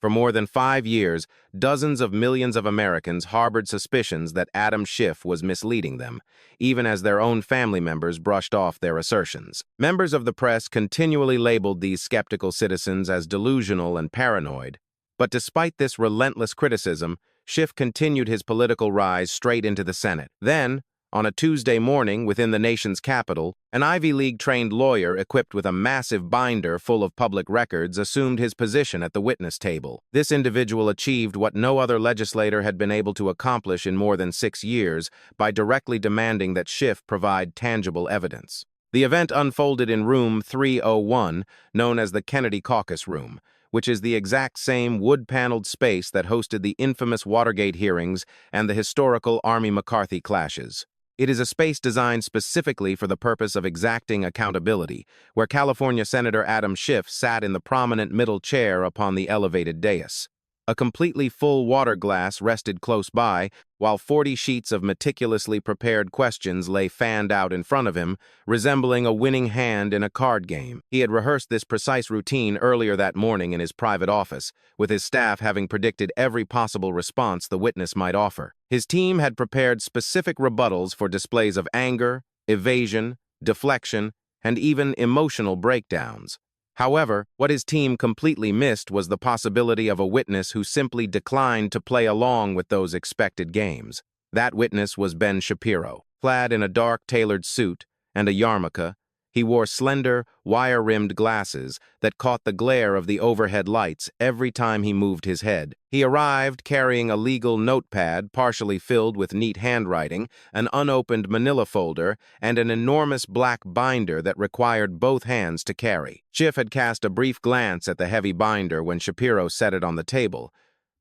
For more than 5 years, dozens of millions of Americans harbored suspicions that Adam Schiff was misleading them, even as their own family members brushed off their assertions. Members of the press continually labeled these skeptical citizens as delusional and paranoid. But despite this relentless criticism, Schiff continued his political rise straight into the Senate. Then, on a Tuesday morning within the nation's capital, an Ivy League-trained lawyer equipped with a massive binder full of public records assumed his position at the witness table. This individual achieved what no other legislator had been able to accomplish in more than 6 years by directly demanding that Schiff provide tangible evidence. The event unfolded in room 301, known as the Kennedy Caucus Room, which is the exact same wood-paneled space that hosted the infamous Watergate hearings and the historical Army-McCarthy clashes. It is a space designed specifically for the purpose of exacting accountability, where California Senator Adam Schiff sat in the prominent middle chair upon the elevated dais. A completely full water glass rested close by, while 40 sheets of meticulously prepared questions lay fanned out in front of him, resembling a winning hand in a card game. He had rehearsed this precise routine earlier that morning in his private office, with his staff having predicted every possible response the witness might offer. His team had prepared specific rebuttals for displays of anger, evasion, deflection, and even emotional breakdowns. However, what his team completely missed was the possibility of a witness who simply declined to play along with those expected games. That witness was Ben Shapiro. Clad in a dark tailored suit and a yarmulke, he wore slender, wire-rimmed glasses that caught the glare of the overhead lights every time he moved his head. He arrived carrying a legal notepad partially filled with neat handwriting, an unopened manila folder, and an enormous black binder that required both hands to carry. Schiff had cast a brief glance at the heavy binder when Shapiro set it on the table,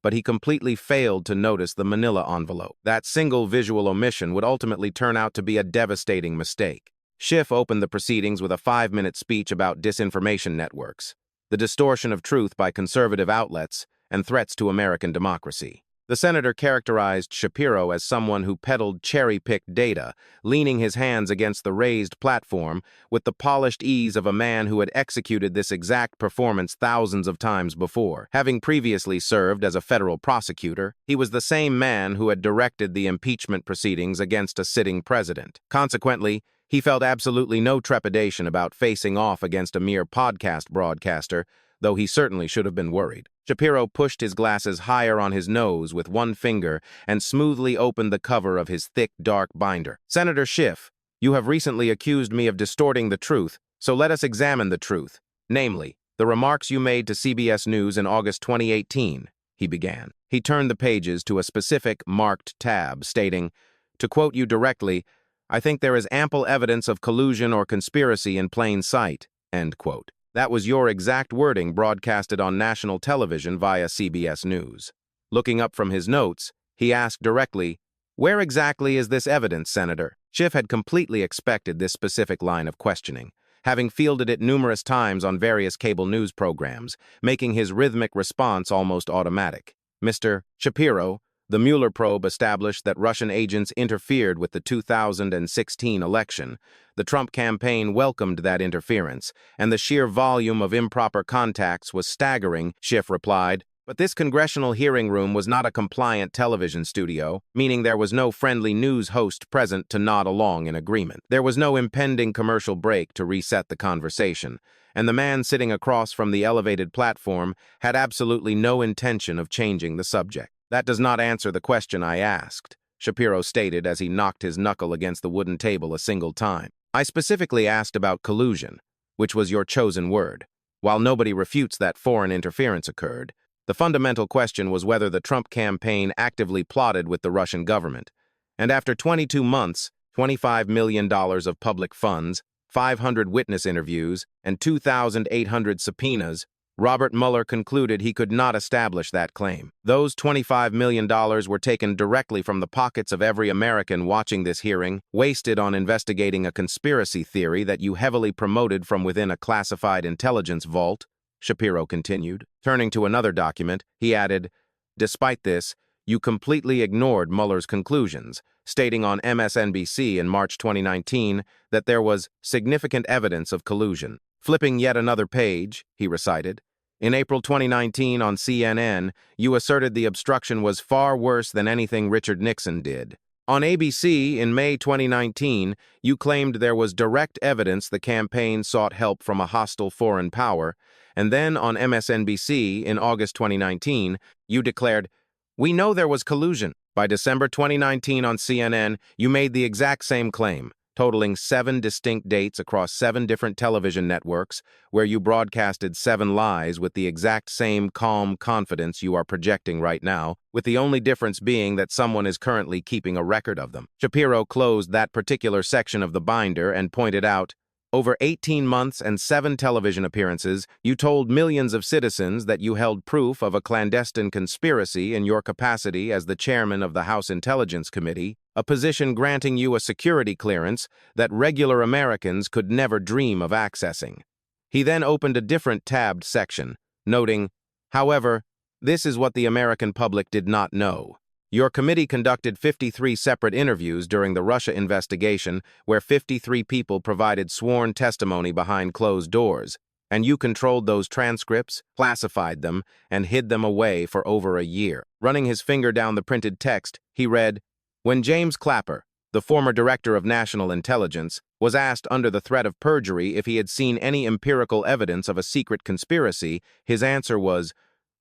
but he completely failed to notice the manila envelope. That single visual omission would ultimately turn out to be a devastating mistake. Schiff opened the proceedings with a 5-minute speech about disinformation networks, the distortion of truth by conservative outlets, and threats to American democracy. The senator characterized Shapiro as someone who peddled cherry-picked data, leaning his hands against the raised platform with the polished ease of a man who had executed this exact performance thousands of times before. Having previously served as a federal prosecutor, he was the same man who had directed the impeachment proceedings against a sitting president. Consequently, he felt absolutely no trepidation about facing off against a mere podcast broadcaster, though he certainly should have been worried. Shapiro pushed his glasses higher on his nose with one finger and smoothly opened the cover of his thick, dark binder. "Senator Schiff, you have recently accused me of distorting the truth, so let us examine the truth, namely, the remarks you made to CBS News in August 2018, he began. He turned the pages to a specific, marked tab, stating, "To quote you directly, I think there is ample evidence of collusion or conspiracy in plain sight," end quote. That was your exact wording broadcasted on national television via CBS News. Looking up from his notes, he asked directly, "Where exactly is this evidence, Senator?" Schiff had completely expected this specific line of questioning, having fielded it numerous times on various cable news programs, making his rhythmic response almost automatic. "Mr. Shapiro, the Mueller probe established that Russian agents interfered with the 2016 election. The Trump campaign welcomed that interference, and the sheer volume of improper contacts was staggering," Schiff replied. But this congressional hearing room was not a compliant television studio, meaning there was no friendly news host present to nod along in agreement. There was no impending commercial break to reset the conversation, and the man sitting across from the elevated platform had absolutely no intention of changing the subject. "That does not answer the question I asked," Shapiro stated as he knocked his knuckle against the wooden table a single time. "I specifically asked about collusion, which was your chosen word. While nobody refutes that foreign interference occurred, the fundamental question was whether the Trump campaign actively plotted with the Russian government. And after 22 months, $25 million of public funds, 500 witness interviews, and 2,800 subpoenas, Robert Mueller concluded he could not establish that claim. Those $25 million were taken directly from the pockets of every American watching this hearing, wasted on investigating a conspiracy theory that you heavily promoted from within a classified intelligence vault," Shapiro continued. Turning to another document, he added, "Despite this, you completely ignored Mueller's conclusions, stating on MSNBC in March 2019 that there was significant evidence of collusion." Flipping yet another page, he recited, In April 2019 on CNN, you asserted the obstruction was far worse than anything Richard Nixon did. On ABC in May 2019, you claimed there was direct evidence the campaign sought help from a hostile foreign power, and then on MSNBC in August 2019, you declared, "We know there was collusion." By December 2019 on CNN, you made the exact same claim, totaling 7 distinct dates across 7 different television networks, where you broadcasted 7 lies with the exact same calm confidence you are projecting right now, with the only difference being that someone is currently keeping a record of them. Shapiro closed that particular section of the binder and pointed out, over 18 months and 7 television appearances, you told millions of citizens that you held proof of a clandestine conspiracy in your capacity as the chairman of the House Intelligence Committee, a position granting you a security clearance that regular Americans could never dream of accessing. He then opened a different tabbed section, noting, however, this is what the American public did not know. Your committee conducted 53 separate interviews during the Russia investigation where 53 people provided sworn testimony behind closed doors, and you controlled those transcripts, classified them, and hid them away for over a year. Running his finger down the printed text, he read, when James Clapper, the former director of national intelligence, was asked under the threat of perjury if he had seen any empirical evidence of a secret conspiracy, his answer was,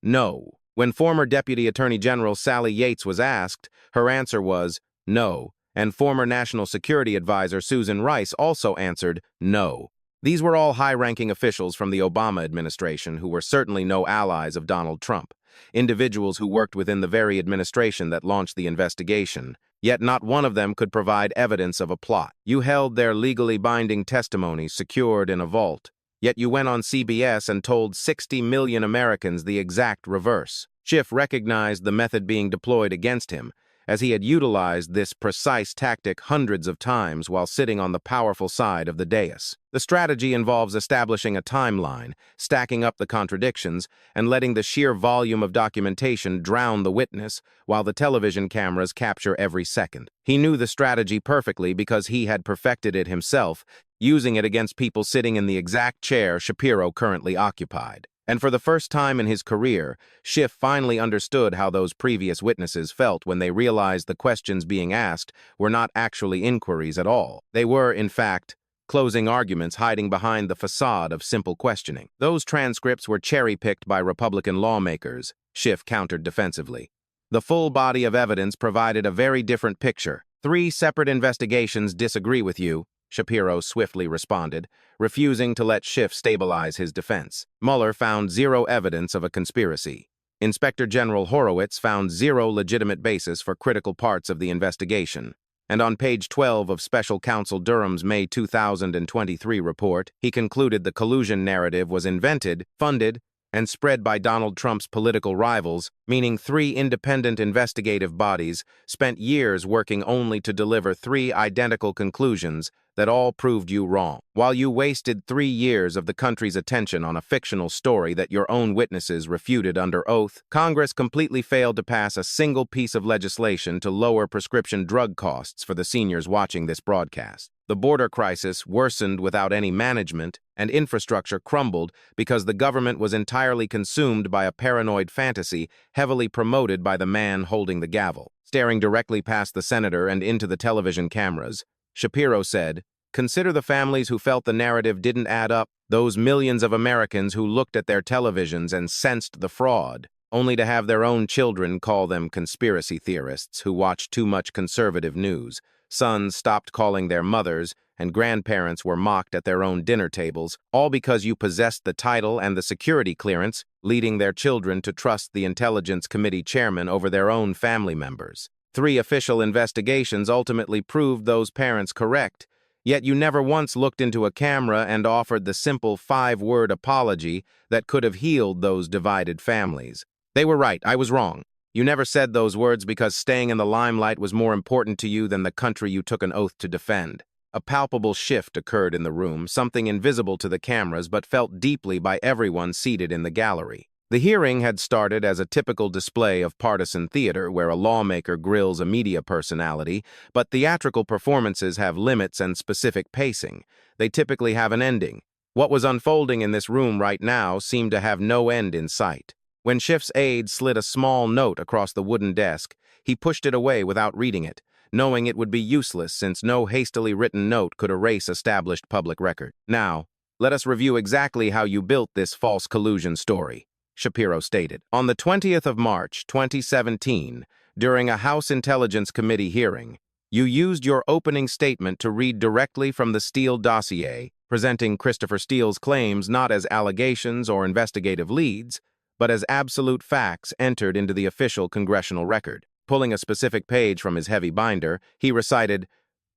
no. When former Deputy Attorney General Sally Yates was asked, her answer was, no, and former National Security Advisor Susan Rice also answered, no. These were all high-ranking officials from the Obama administration who were certainly no allies of Donald Trump, individuals who worked within the very administration that launched the investigation, yet not one of them could provide evidence of a plot. You held their legally binding testimony secured in a vault, yet you went on CBS and told 60 million Americans the exact reverse. Schiff recognized the method being deployed against him, as he had utilized this precise tactic hundreds of times while sitting on the powerful side of the dais. The strategy involves establishing a timeline, stacking up the contradictions, and letting the sheer volume of documentation drown the witness while the television cameras capture every second. He knew the strategy perfectly because he had perfected it himself, using it against people sitting in the exact chair Shapiro currently occupied. And for the first time in his career, Schiff finally understood how those previous witnesses felt when they realized the questions being asked were not actually inquiries at all. They were, in fact, closing arguments hiding behind the facade of simple questioning. Those transcripts were cherry-picked by Republican lawmakers, Schiff countered defensively. The full body of evidence provided a very different picture. 3 separate investigations disagree with you, Shapiro swiftly responded, refusing to let Schiff stabilize his defense. Mueller found 0 evidence of a conspiracy. Inspector General Horowitz found 0 legitimate basis for critical parts of the investigation. And on page 12 of Special Counsel Durham's May 2023 report, he concluded the collusion narrative was invented, funded, and spread by Donald Trump's political rivals, meaning 3 independent investigative bodies spent years working only to deliver 3 identical conclusions that all proved you wrong. While you wasted 3 years of the country's attention on a fictional story that your own witnesses refuted under oath, Congress completely failed to pass a single piece of legislation to lower prescription drug costs for the seniors watching this broadcast. The border crisis worsened without any management, and infrastructure crumbled because the government was entirely consumed by a paranoid fantasy heavily promoted by the man holding the gavel. Staring directly past the senator and into the television cameras, Shapiro said, "Consider the families who felt the narrative didn't add up, those millions of Americans who looked at their televisions and sensed the fraud, only to have their own children call them conspiracy theorists who watched too much conservative news. Sons stopped calling their mothers, and grandparents were mocked at their own dinner tables, all because you possessed the title and the security clearance, leading their children to trust the Intelligence Committee chairman over their own family members. 3 official investigations ultimately proved those parents correct, yet you never once looked into a camera and offered the simple 5-word apology that could have healed those divided families. They were right, I was wrong. You never said those words because staying in the limelight was more important to you than the country you took an oath to defend." A palpable shift occurred in the room, something invisible to the cameras but felt deeply by everyone seated in the gallery. The hearing had started as a typical display of partisan theater where a lawmaker grills a media personality, but theatrical performances have limits and specific pacing. They typically have an ending. What was unfolding in this room right now seemed to have no end in sight. When Schiff's aide slid a small note across the wooden desk, he pushed it away without reading it, knowing it would be useless since no hastily written note could erase established public record. Now, let us review exactly how you built this false collusion story, Shapiro stated. On the 20th of March, 2017, during a House Intelligence Committee hearing, you used your opening statement to read directly from the Steele dossier, presenting Christopher Steele's claims not as allegations or investigative leads, but as absolute facts entered into the official congressional record. Pulling a specific page from his heavy binder, he recited,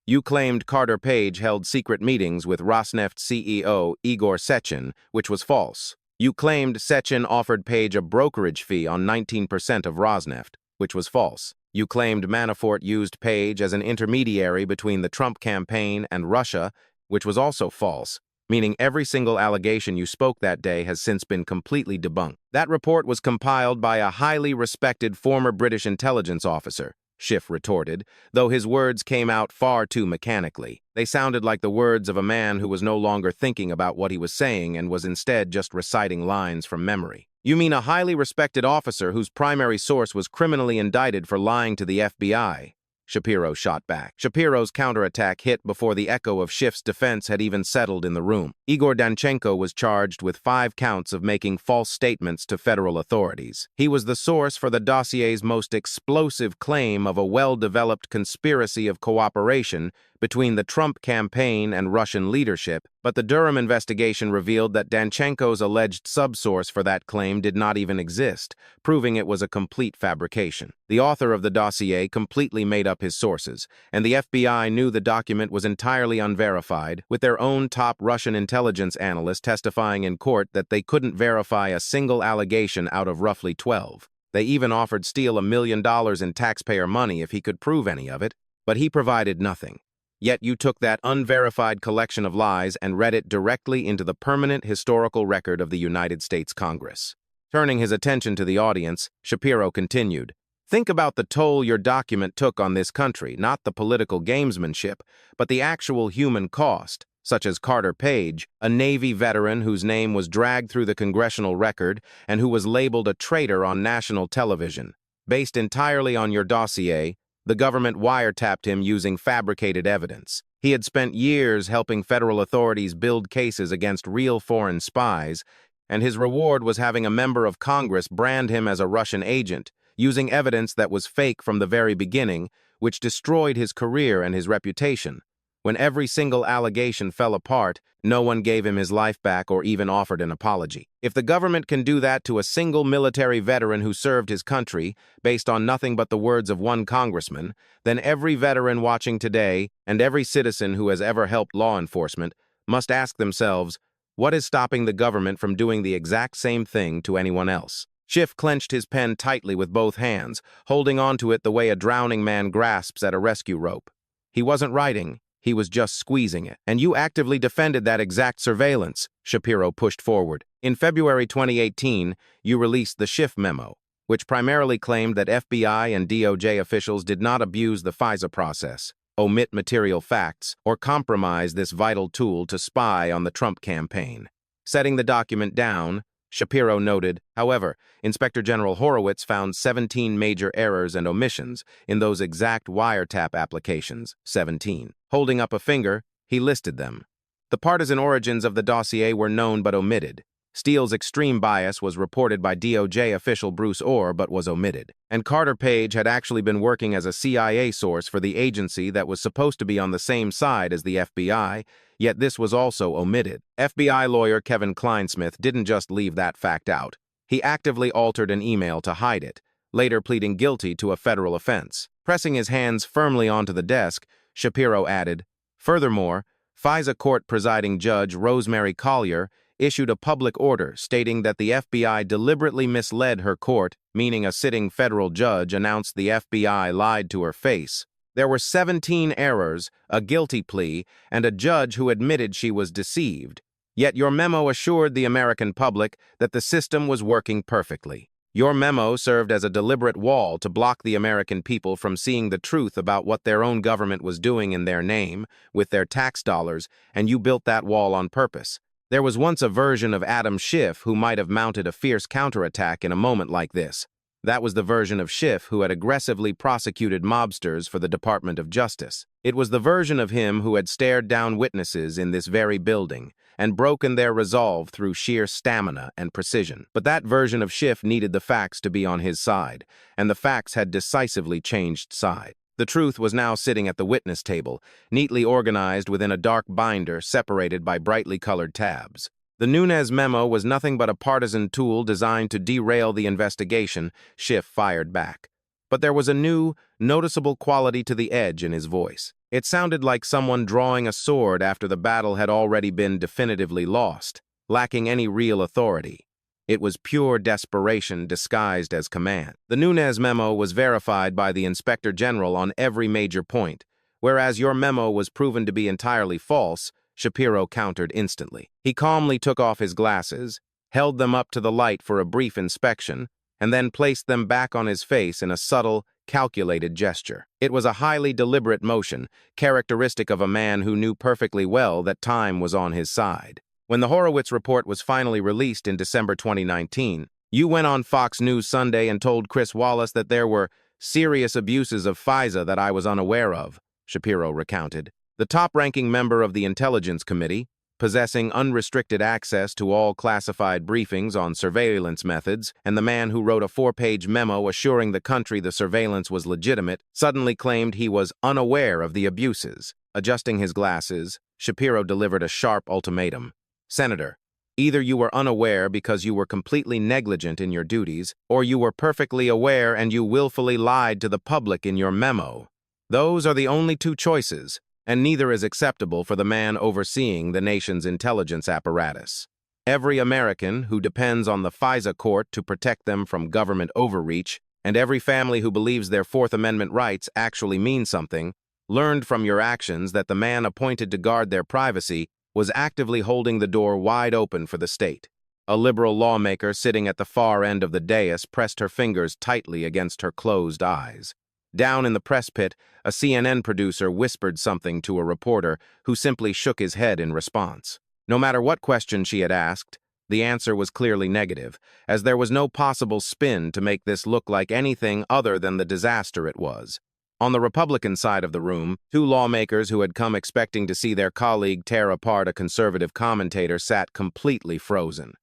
"You claimed Carter Page held secret meetings with Rosneft CEO Igor Sechin, which was false. You claimed Sechin offered Page a brokerage fee on 19% of Rosneft, which was false. You claimed Manafort used Page as an intermediary between the Trump campaign and Russia, which was also false, meaning every single allegation you spoke that day has since been completely debunked. That report was compiled by a highly respected former British intelligence officer," Schiff retorted, though his words came out far too mechanically. They sounded like the words of a man who was no longer thinking about what he was saying and was instead just reciting lines from memory. "You mean a highly respected officer whose primary source was criminally indicted for lying to the FBI?" Shapiro shot back. Shapiro's counterattack hit before the echo of Schiff's defense had even settled in the room. Igor Danchenko was charged with 5 counts of making false statements to federal authorities. He was the source for the dossier's most explosive claim of a well-developed conspiracy of cooperation between the Trump campaign and Russian leadership, but the Durham investigation revealed that Danchenko's alleged subsource for that claim did not even exist, proving it was a complete fabrication. The author of the dossier completely made up his sources, and the FBI knew the document was entirely unverified, with their own top Russian intelligence analyst testifying in court that they couldn't verify a single allegation out of roughly 12. They even offered Steele $1 million in taxpayer money if he could prove any of it, but he provided nothing. Yet you took that unverified collection of lies and read it directly into the permanent historical record of the United States Congress. Turning his attention to the audience, Shapiro continued, "Think about the toll your document took on this country, not the political gamesmanship, but the actual human cost, such as Carter Page, a Navy veteran whose name was dragged through the congressional record and who was labeled a traitor on national television. Based entirely on your dossier, the government wiretapped him using fabricated evidence. He had spent years helping federal authorities build cases against real foreign spies, and his reward was having a member of Congress brand him as a Russian agent, using evidence that was fake from the very beginning, which destroyed his career and his reputation. When every single allegation fell apart, no one gave him his life back or even offered an apology. If the government can do that to a single military veteran who served his country, based on nothing but the words of one congressman, then every veteran watching today and every citizen who has ever helped law enforcement must ask themselves, what is stopping the government from doing the exact same thing to anyone else?" Schiff clenched his pen tightly with both hands, holding onto it the way a drowning man grasps at a rescue rope. He wasn't writing. He was just squeezing it. "And you actively defended that exact surveillance," Shapiro pushed forward. "In February 2018, you released the Schiff memo, which primarily claimed that FBI and DOJ officials did not abuse the FISA process, omit material facts, or compromise this vital tool to spy on the Trump campaign." Setting the document down, Shapiro noted, however, Inspector General Horowitz found 17 major errors and omissions in those exact wiretap applications, 17. Holding up a finger, he listed them. The partisan origins of the dossier were known but omitted. Steele's extreme bias was reported by DOJ official Bruce Orr but was omitted. And Carter Page had actually been working as a CIA source for the agency that was supposed to be on the same side as the FBI, yet this was also omitted. FBI lawyer Kevin Kleinsmith didn't just leave that fact out. He actively altered an email to hide it, later pleading guilty to a federal offense. Pressing his hands firmly onto the desk, Shapiro added, "Furthermore, FISA court presiding judge Rosemary Collyer issued a public order stating that the FBI deliberately misled her court, meaning a sitting federal judge announced the FBI lied to her face. There were 17 errors, a guilty plea, and a judge who admitted she was deceived. Yet your memo assured the American public that the system was working perfectly. Your memo served as a deliberate wall to block the American people from seeing the truth about what their own government was doing in their name, with their tax dollars, and you built that wall on purpose. There was once a version of Adam Schiff who might have mounted a fierce counterattack in a moment like this. That was the version of Schiff who had aggressively prosecuted mobsters for the Department of Justice. It was the version of him who had stared down witnesses in this very building and broken their resolve through sheer stamina and precision. But that version of Schiff needed the facts to be on his side, and the facts had decisively changed side. The truth was now sitting at the witness table, neatly organized within a dark binder separated by brightly colored tabs. The Nunes memo was nothing but a partisan tool designed to derail the investigation, Schiff fired back. But there was a new, noticeable quality to the edge in his voice. It sounded like someone drawing a sword after the battle had already been definitively lost, lacking any real authority. It was pure desperation disguised as command. The Nunes memo was verified by the Inspector General on every major point, whereas your memo was proven to be entirely false. Shapiro countered instantly. He calmly took off his glasses, held them up to the light for a brief inspection, and then placed them back on his face in a subtle, calculated gesture. It was a highly deliberate motion, characteristic of a man who knew perfectly well that time was on his side. When the Horowitz report was finally released in December 2019, you went on Fox News Sunday and told Chris Wallace that there were serious abuses of FISA that I was unaware of, Shapiro recounted. The top-ranking member of the Intelligence Committee, possessing unrestricted access to all classified briefings on surveillance methods, and the man who wrote a 4-page memo assuring the country the surveillance was legitimate, suddenly claimed he was unaware of the abuses. Adjusting his glasses, Shapiro delivered a sharp ultimatum. Senator, either you were unaware because you were completely negligent in your duties, or you were perfectly aware and you willfully lied to the public in your memo. Those are the only two choices, and neither is acceptable for the man overseeing the nation's intelligence apparatus. Every American who depends on the FISA court to protect them from government overreach, and every family who believes their Fourth Amendment rights actually mean something, learned from your actions that the man appointed to guard their privacy was actively holding the door wide open for the state. A liberal lawmaker sitting at the far end of the dais pressed her fingers tightly against her closed eyes. Down in the press pit, a CNN producer whispered something to a reporter who simply shook his head in response. No matter what question she had asked, the answer was clearly negative, as there was no possible spin to make this look like anything other than the disaster it was. On the Republican side of the room, two lawmakers who had come expecting to see their colleague tear apart a conservative commentator sat completely frozen.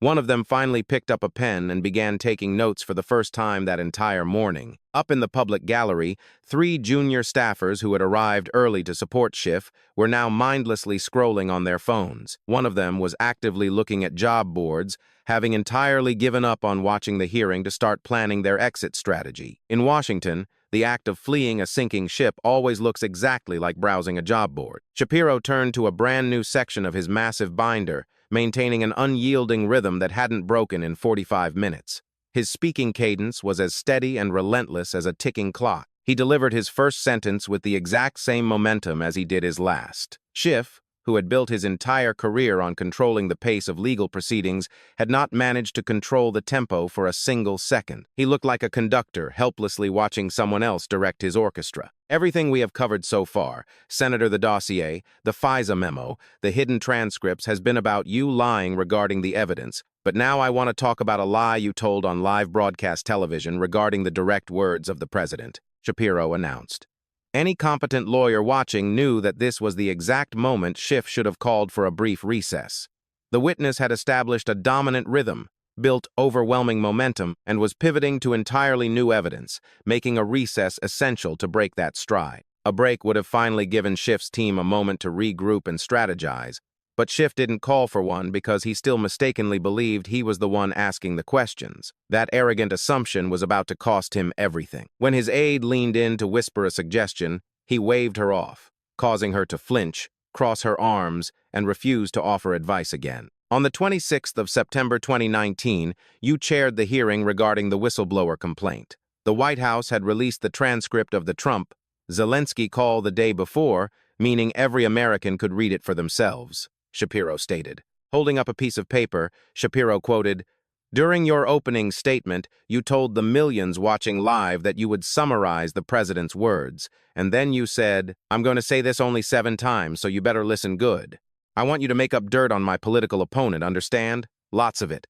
One of them finally picked up a pen and began taking notes for the first time that entire morning. Up in the public gallery, 3 junior staffers who had arrived early to support Schiff were now mindlessly scrolling on their phones. One of them was actively looking at job boards, having entirely given up on watching the hearing to start planning their exit strategy. In Washington, the act of fleeing a sinking ship always looks exactly like browsing a job board. Shapiro turned to a brand new section of his massive binder, maintaining an unyielding rhythm that hadn't broken in 45 minutes. His speaking cadence was as steady and relentless as a ticking clock. He delivered his first sentence with the exact same momentum as he did his last. Schiff, who had built his entire career on controlling the pace of legal proceedings, had not managed to control the tempo for a single second. He looked like a conductor helplessly watching someone else direct his orchestra. Everything we have covered so far, Senator, the dossier, the FISA memo, the hidden transcripts, has been about you lying regarding the evidence. But now I want to talk about a lie you told on live broadcast television regarding the direct words of the president, Shapiro announced. Any competent lawyer watching knew that this was the exact moment Schiff should have called for a brief recess. The witness had established a dominant rhythm, built overwhelming momentum, and was pivoting to entirely new evidence, making a recess essential to break that stride. A break would have finally given Schiff's team a moment to regroup and strategize, but Schiff didn't call for one because he still mistakenly believed he was the one asking the questions. That arrogant assumption was about to cost him everything. When his aide leaned in to whisper a suggestion, he waved her off, causing her to flinch, cross her arms, and refuse to offer advice again. On the 26th of September 2019, you chaired the hearing regarding the whistleblower complaint. The White House had released the transcript of the Trump-Zelensky call the day before, meaning every American could read it for themselves, Shapiro stated. Holding up a piece of paper, Shapiro quoted, "During your opening statement, you told the millions watching live that you would summarize the president's words, and then you said, 'I'm going to say this only 7 times, so you better listen good.' I want you to make up dirt on my political opponent, understand? Lots of it.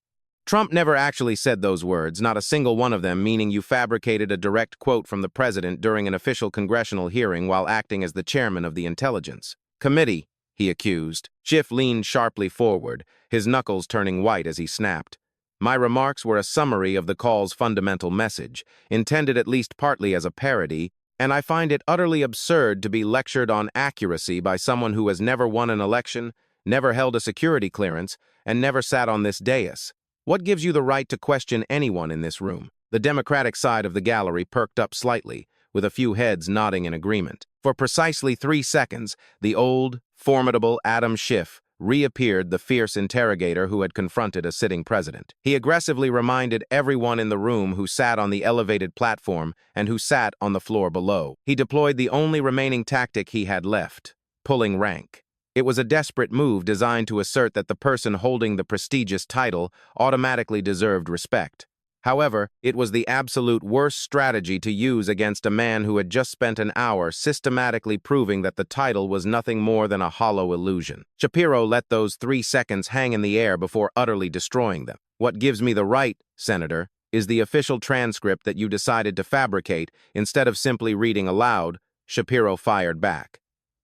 Trump never actually said those words, not a single one of them, meaning you fabricated a direct quote from the president during an official congressional hearing while acting as the chairman of the Intelligence Committee, he accused. Schiff leaned sharply forward, his knuckles turning white as he snapped. My remarks were a summary of the call's fundamental message, intended at least partly as a parody, and I find it utterly absurd to be lectured on accuracy by someone who has never won an election, never held a security clearance, and never sat on this dais. What gives you the right to question anyone in this room? The Democratic side of the gallery perked up slightly, with a few heads nodding in agreement. For precisely 3 seconds, the old, formidable Adam Schiff reappeared, the fierce interrogator who had confronted a sitting president. He aggressively reminded everyone in the room who sat on the elevated platform and who sat on the floor below. He deployed the only remaining tactic he had left, pulling rank. It was a desperate move designed to assert that the person holding the prestigious title automatically deserved respect. However, it was the absolute worst strategy to use against a man who had just spent an hour systematically proving that the title was nothing more than a hollow illusion. Shapiro let those 3 seconds hang in the air before utterly destroying them. What gives me the right, Senator, is the official transcript that you decided to fabricate instead of simply reading aloud, Shapiro fired back.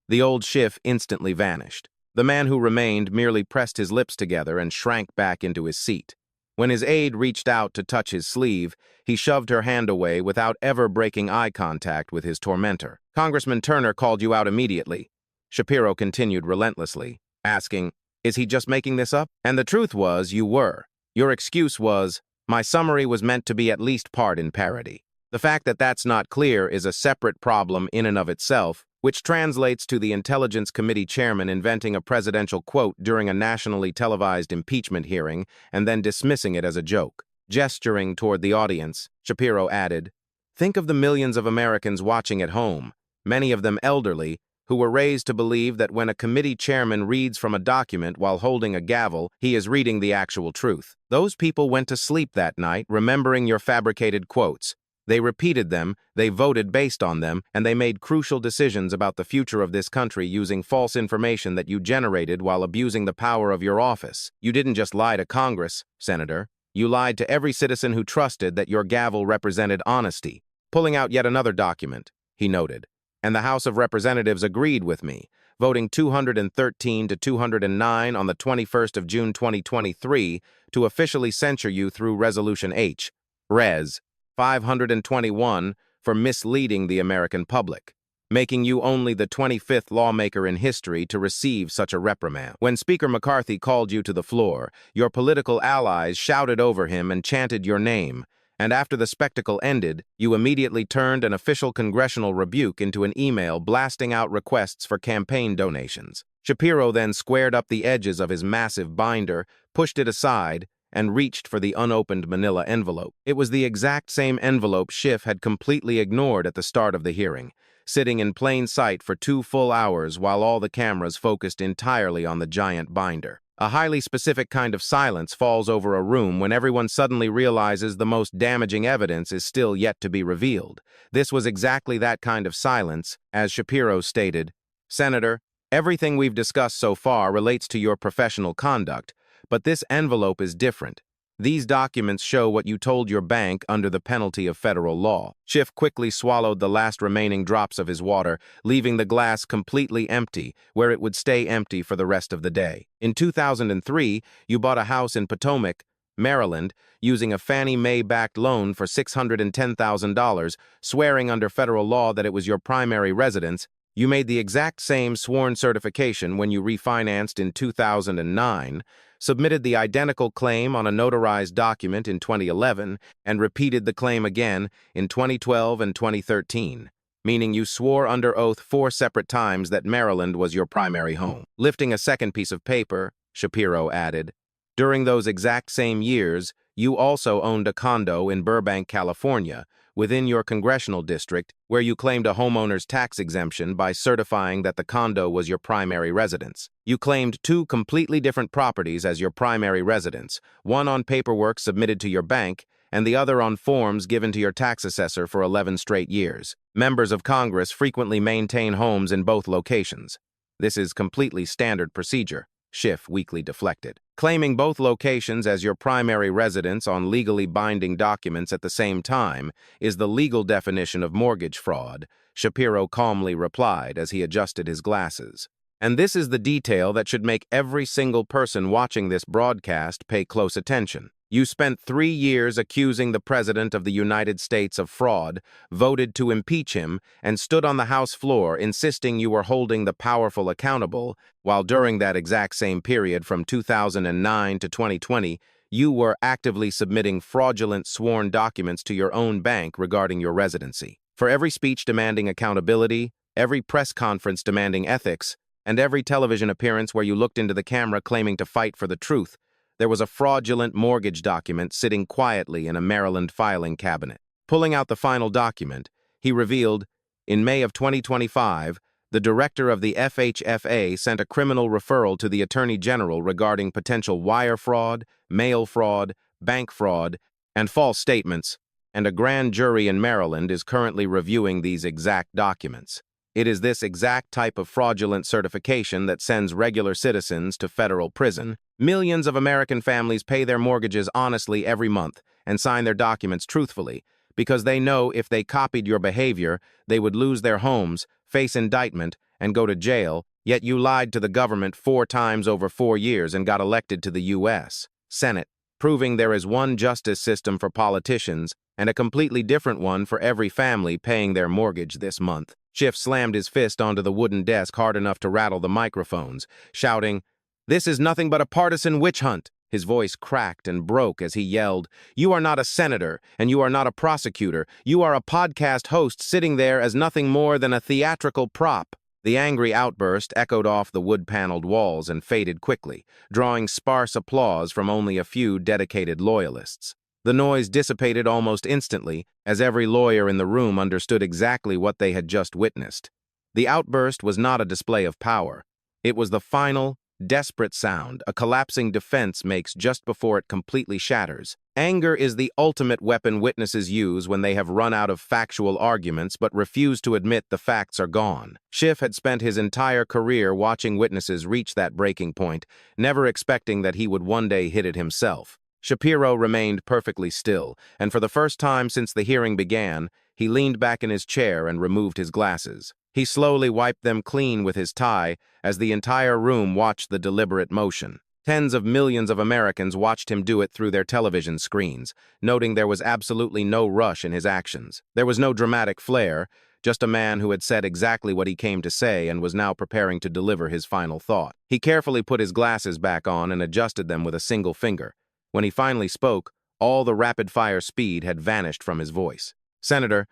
The old Schiff instantly vanished. The man who remained merely pressed his lips together and shrank back into his seat. When his aide reached out to touch his sleeve, he shoved her hand away without ever breaking eye contact with his tormentor. Congressman Turner called you out immediately. Shapiro continued relentlessly, asking, is he just making this up? And the truth was, you were. Your excuse was, my summary was meant to be at least part in parody. The fact that that's not clear is a separate problem in and of itself, which translates to the Intelligence Committee chairman inventing a presidential quote during a nationally televised impeachment hearing and then dismissing it as a joke. Gesturing toward the audience, Shapiro added, think of the millions of Americans watching at home, many of them elderly, who were raised to believe that when a committee chairman reads from a document while holding a gavel, he is reading the actual truth. Those people went to sleep that night remembering your fabricated quotes. They repeated them, they voted based on them, and they made crucial decisions about the future of this country using false information that you generated while abusing the power of your office. You didn't just lie to Congress, Senator. You lied to every citizen who trusted that your gavel represented honesty. Pulling out yet another document, he noted. And the House of Representatives agreed with me, voting 213 to 209 on the 21st of June 2023 to officially censure you through Resolution H, Res. 521 for misleading the American public, making you only the 25th lawmaker in history to receive such a reprimand. When Speaker McCarthy called you to the floor, your political allies shouted over him and chanted your name, and after the spectacle ended, you immediately turned an official congressional rebuke into an email blasting out requests for campaign donations. Shapiro then squared up the edges of his massive binder, pushed it aside, and reached for the unopened manila envelope. It was the exact same envelope Schiff had completely ignored at the start of the hearing, sitting in plain sight for 2 full hours while all the cameras focused entirely on the giant binder. A highly specific kind of silence falls over a room when everyone suddenly realizes the most damaging evidence is still yet to be revealed. This was exactly that kind of silence, as Shapiro stated, Senator, everything we've discussed so far relates to your professional conduct, but this envelope is different. These documents show what you told your bank under the penalty of federal law. Schiff quickly swallowed the last remaining drops of his water, leaving the glass completely empty, where it would stay empty for the rest of the day. In 2003, you bought a house in Potomac, Maryland, using a Fannie Mae-backed loan for $610,000, swearing under federal law that it was your primary residence. You made the exact same sworn certification when you refinanced in 2009, submitted the identical claim on a notarized document in 2011, and repeated the claim again in 2012 and 2013, meaning you swore under oath 4 separate times that Maryland was your primary home. Lifting a second piece of paper, Shapiro added, during those exact same years, you also owned a condo in Burbank, California, within your congressional district, where you claimed a homeowner's tax exemption by certifying that the condo was your primary residence. You claimed 2 completely different properties as your primary residence, one on paperwork submitted to your bank, and the other on forms given to your tax assessor for 11 straight years. Members of Congress frequently maintain homes in both locations. This is completely standard procedure. Schiff weakly deflected. Claiming both locations as your primary residence on legally binding documents at the same time is the legal definition of mortgage fraud, Shapiro calmly replied as he adjusted his glasses. And this is the detail that should make every single person watching this broadcast pay close attention. You spent 3 years accusing the President of the United States of fraud, voted to impeach him, and stood on the House floor insisting you were holding the powerful accountable, while during that exact same period from 2009 to 2020, you were actively submitting fraudulent sworn documents to your own bank regarding your residency. For every speech demanding accountability, every press conference demanding ethics, and every television appearance where you looked into the camera claiming to fight for the truth, there was a fraudulent mortgage document sitting quietly in a Maryland filing cabinet. Pulling out the final document, he revealed, in May of 2025, the director of the FHFA sent a criminal referral to the Attorney General regarding potential wire fraud, mail fraud, bank fraud, and false statements, and a grand jury in Maryland is currently reviewing these exact documents. It is this exact type of fraudulent certification that sends regular citizens to federal prison. Millions of American families pay their mortgages honestly every month and sign their documents truthfully because they know if they copied your behavior, they would lose their homes, face indictment, and go to jail, yet you lied to the government 4 times over 4 years and got elected to the U.S. Senate, proving there is one justice system for politicians and a completely different one for every family paying their mortgage this month. Schiff slammed his fist onto the wooden desk hard enough to rattle the microphones, shouting, "This is nothing but a partisan witch hunt." His voice cracked and broke as he yelled, "You are not a senator, and you are not a prosecutor. You are a podcast host sitting there as nothing more than a theatrical prop." The angry outburst echoed off the wood-paneled walls and faded quickly, drawing sparse applause from only a few dedicated loyalists. The noise dissipated almost instantly, as every lawyer in the room understood exactly what they had just witnessed. The outburst was not a display of power. It was the final, desperate sound a collapsing defense makes just before it completely shatters. Anger is the ultimate weapon witnesses use when they have run out of factual arguments but refuse to admit the facts are gone. Schiff had spent his entire career watching witnesses reach that breaking point, never expecting that he would one day hit it himself. Shapiro remained perfectly still, and for the first time since the hearing began, he leaned back in his chair and removed his glasses. He slowly wiped them clean with his tie as the entire room watched the deliberate motion. Tens of millions of Americans watched him do it through their television screens, noting there was absolutely no rush in his actions. There was no dramatic flair, just a man who had said exactly what he came to say and was now preparing to deliver his final thought. He carefully put his glasses back on and adjusted them with a single finger. When he finally spoke, all the rapid-fire speed had vanished from his voice. "Senator,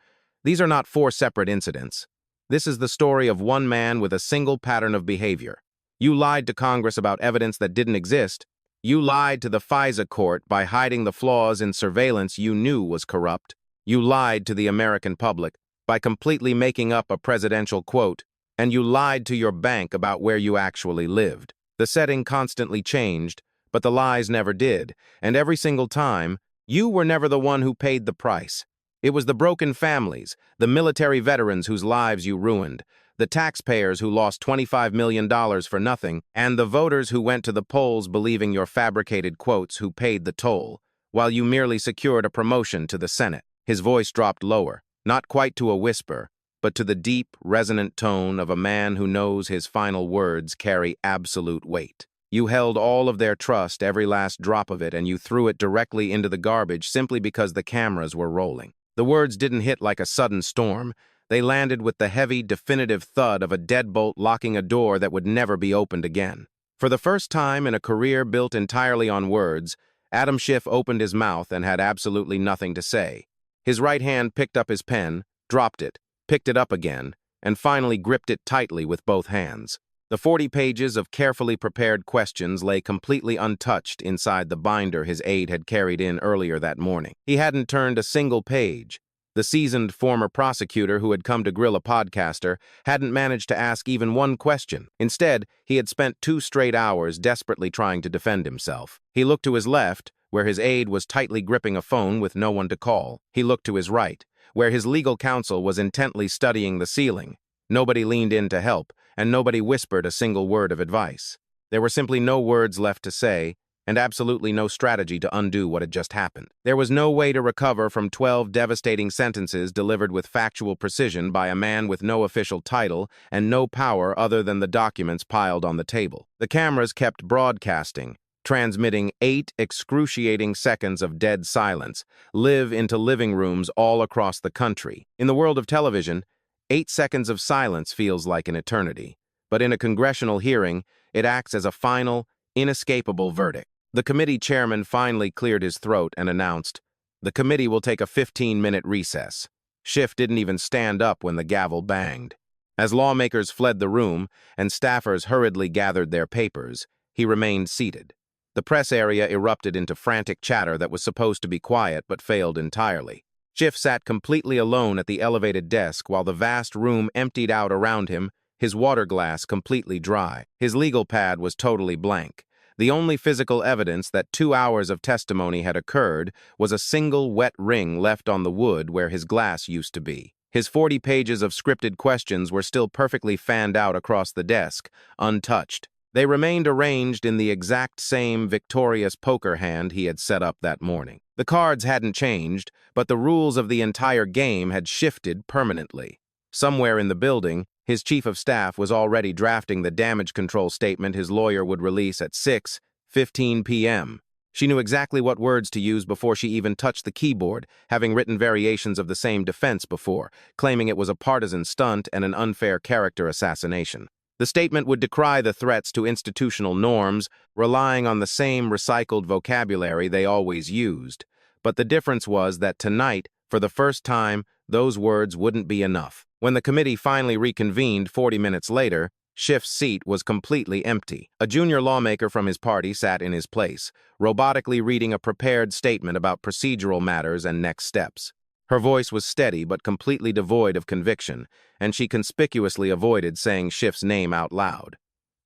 these are not 4 separate incidents. This is the story of one man with a single pattern of behavior. You lied to Congress about evidence that didn't exist. You lied to the FISA court by hiding the flaws in surveillance you knew was corrupt. You lied to the American public by completely making up a presidential quote, and you lied to your bank about where you actually lived. The setting constantly changed, but the lies never did, and every single time, you were never the one who paid the price. It was the broken families, the military veterans whose lives you ruined, the taxpayers who lost $25 million for nothing, and the voters who went to the polls believing your fabricated quotes who paid the toll, while you merely secured a promotion to the Senate." His voice dropped lower, not quite to a whisper, but to the deep, resonant tone of a man who knows his final words carry absolute weight. You held all of their trust, every last drop of it, and you threw it directly into the garbage simply because the cameras were rolling. The words didn't hit like a sudden storm. They landed with the heavy, definitive thud of a deadbolt locking a door that would never be opened again. For the first time in a career built entirely on words, Adam Schiff opened his mouth and had absolutely nothing to say. His right hand picked up his pen, dropped it, picked it up again, and finally gripped it tightly with both hands. The 40 pages of carefully prepared questions lay completely untouched inside the binder his aide had carried in earlier that morning. He hadn't turned a single page. The seasoned former prosecutor who had come to grill a podcaster hadn't managed to ask even one question. Instead, he had spent 2 straight hours desperately trying to defend himself. He looked to his left, where his aide was tightly gripping a phone with no one to call. He looked to his right, where his legal counsel was intently studying the ceiling. Nobody leaned in to help, and nobody whispered a single word of advice. There were simply no words left to say, and absolutely no strategy to undo what had just happened. There was no way to recover from 12 devastating sentences delivered with factual precision by a man with no official title and no power other than the documents piled on the table. The cameras kept broadcasting, transmitting 8 excruciating seconds of dead silence, live into living rooms all across the country. In the world of television, 8 seconds of silence feels like an eternity. But in a congressional hearing, it acts as a final, inescapable verdict. The committee chairman finally cleared his throat and announced, "The committee will take a 15-minute recess." Schiff didn't even stand up when the gavel banged. As lawmakers fled the room and staffers hurriedly gathered their papers, he remained seated. The press area erupted into frantic chatter that was supposed to be quiet but failed entirely. Schiff sat completely alone at the elevated desk while the vast room emptied out around him, his water glass completely dry. His legal pad was totally blank. The only physical evidence that 2 hours of testimony had occurred was a single wet ring left on the wood where his glass used to be. His 40 pages of scripted questions were still perfectly fanned out across the desk, untouched. They remained arranged in the exact same victorious poker hand he had set up that morning. The cards hadn't changed, but the rules of the entire game had shifted permanently. Somewhere in the building, his chief of staff was already drafting the damage control statement his lawyer would release at 6:15 p.m. She knew exactly what words to use before she even touched the keyboard, having written variations of the same defense before, claiming it was a partisan stunt and an unfair character assassination. The statement would decry the threats to institutional norms, relying on the same recycled vocabulary they always used. But the difference was that tonight, for the first time, those words wouldn't be enough. When the committee finally reconvened 40 minutes later, Schiff's seat was completely empty. A junior lawmaker from his party sat in his place, robotically reading a prepared statement about procedural matters and next steps. Her voice was steady but completely devoid of conviction, and she conspicuously avoided saying Schiff's name out loud.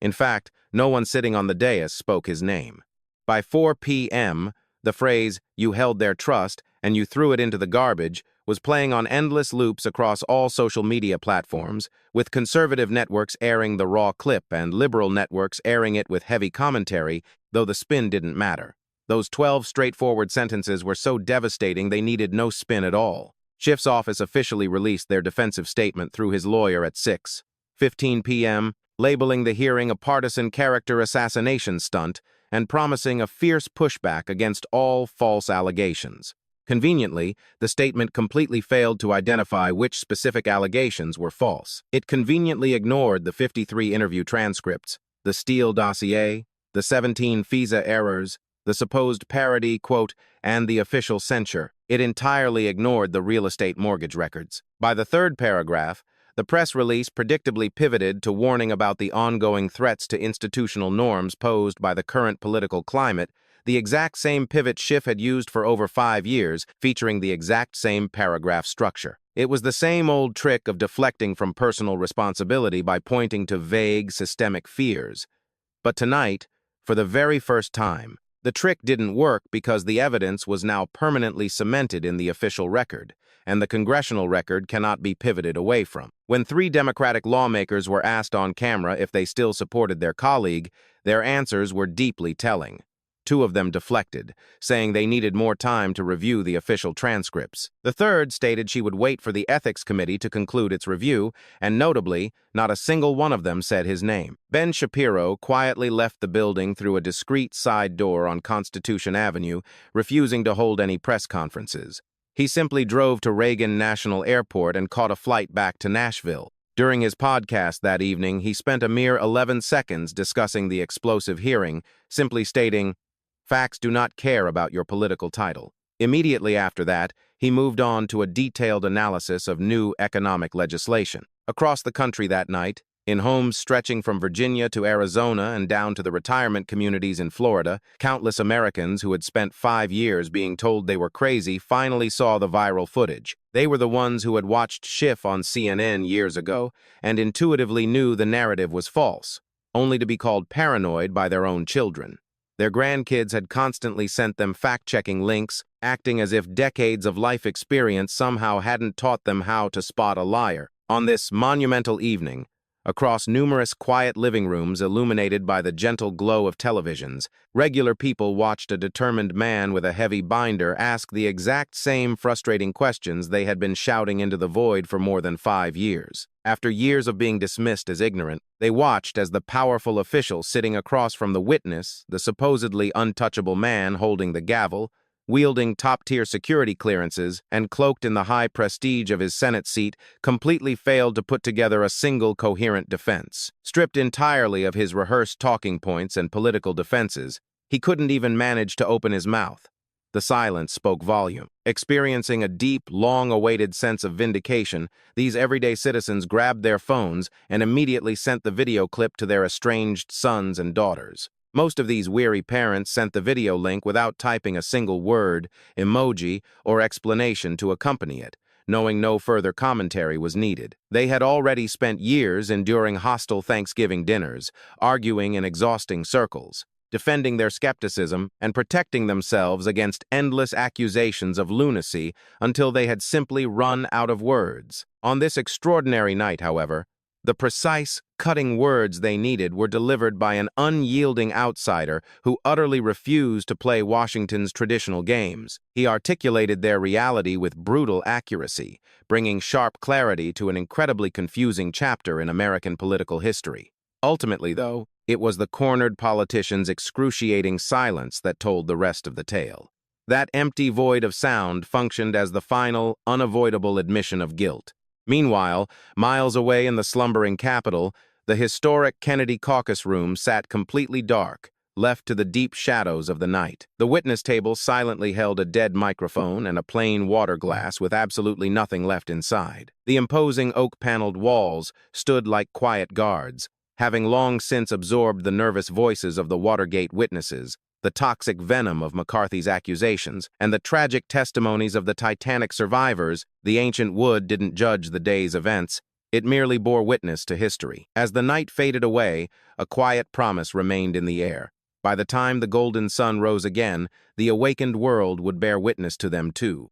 In fact, no one sitting on the dais spoke his name. By 4 p.m., the phrase, "You held their trust and you threw it into the garbage," was playing on endless loops across all social media platforms, with conservative networks airing the raw clip and liberal networks airing it with heavy commentary, though the spin didn't matter. Those 12 straightforward sentences were so devastating they needed no spin at all. Schiff's office officially released their defensive statement through his lawyer at 6:15 p.m., labeling the hearing a partisan character assassination stunt and promising a fierce pushback against all false allegations. Conveniently, the statement completely failed to identify which specific allegations were false. It conveniently ignored the 53 interview transcripts, the Steele dossier, the 17 FISA errors, the supposed parody, quote, and the official censure. It entirely ignored the real estate mortgage records. By the third paragraph, the press release predictably pivoted to warning about the ongoing threats to institutional norms posed by the current political climate, the exact same pivot Schiff had used for over 5 years, featuring the exact same paragraph structure. It was the same old trick of deflecting from personal responsibility by pointing to vague, systemic fears. But tonight, for the very first time, the trick didn't work because the evidence was now permanently cemented in the official record, and the congressional record cannot be pivoted away from. When 3 Democratic lawmakers were asked on camera if they still supported their colleague, their answers were deeply telling. 2 of them deflected, saying they needed more time to review the official transcripts. The third stated she would wait for the Ethics Committee to conclude its review, and notably, not a single one of them said his name. Ben Shapiro quietly left the building through a discreet side door on Constitution Avenue, refusing to hold any press conferences. He simply drove to Reagan National Airport and caught a flight back to Nashville. During his podcast that evening, he spent a mere 11 seconds discussing the explosive hearing, simply stating, "Facts do not care about your political title." Immediately after that, he moved on to a detailed analysis of new economic legislation. Across the country that night, in homes stretching from Virginia to Arizona and down to the retirement communities in Florida, countless Americans who had spent 5 years being told they were crazy finally saw the viral footage. They were the ones who had watched Schiff on CNN years ago and intuitively knew the narrative was false, only to be called paranoid by their own children. Their grandkids had constantly sent them fact-checking links, acting as if decades of life experience somehow hadn't taught them how to spot a liar. On this monumental evening, Across numerous quiet living rooms illuminated by the gentle glow of televisions, regular people watched a determined man with a heavy binder ask the exact same frustrating questions they had been shouting into the void for more than 5 years. After years of being dismissed as ignorant, they watched as the powerful official sitting across from the witness, the supposedly untouchable man holding the gavel, wielding top-tier security clearances and cloaked in the high prestige of his Senate seat, completely failed to put together a single coherent defense. Stripped entirely of his rehearsed talking points and political defenses, he couldn't even manage to open his mouth. The silence spoke volume. Experiencing a deep, long-awaited sense of vindication, these everyday citizens grabbed their phones and immediately sent the video clip to their estranged sons and daughters. Most of these weary parents sent the video link without typing a single word, emoji, or explanation to accompany it, knowing no further commentary was needed. They had already spent years enduring hostile Thanksgiving dinners, arguing in exhausting circles, defending their skepticism and protecting themselves against endless accusations of lunacy until they had simply run out of words. On this extraordinary night, however, the precise, cutting words they needed were delivered by an unyielding outsider who utterly refused to play Washington's traditional games. He articulated their reality with brutal accuracy, bringing sharp clarity to an incredibly confusing chapter in American political history. Ultimately, though, it was the cornered politician's excruciating silence that told the rest of the tale. That empty void of sound functioned as the final, unavoidable admission of guilt. Meanwhile, miles away in the slumbering Capitol, the historic Kennedy caucus room sat completely dark, left to the deep shadows of the night. The witness table silently held a dead microphone and a plain water glass with absolutely nothing left inside. The imposing oak-paneled walls stood like quiet guards, having long since absorbed the nervous voices of the Watergate witnesses, the toxic venom of McCarthy's accusations, and the tragic testimonies of the Titanic survivors. The ancient wood didn't judge the day's events. It merely bore witness to history. As the night faded away, a quiet promise remained in the air. By the time the golden sun rose again, the awakened world would bear witness to them too.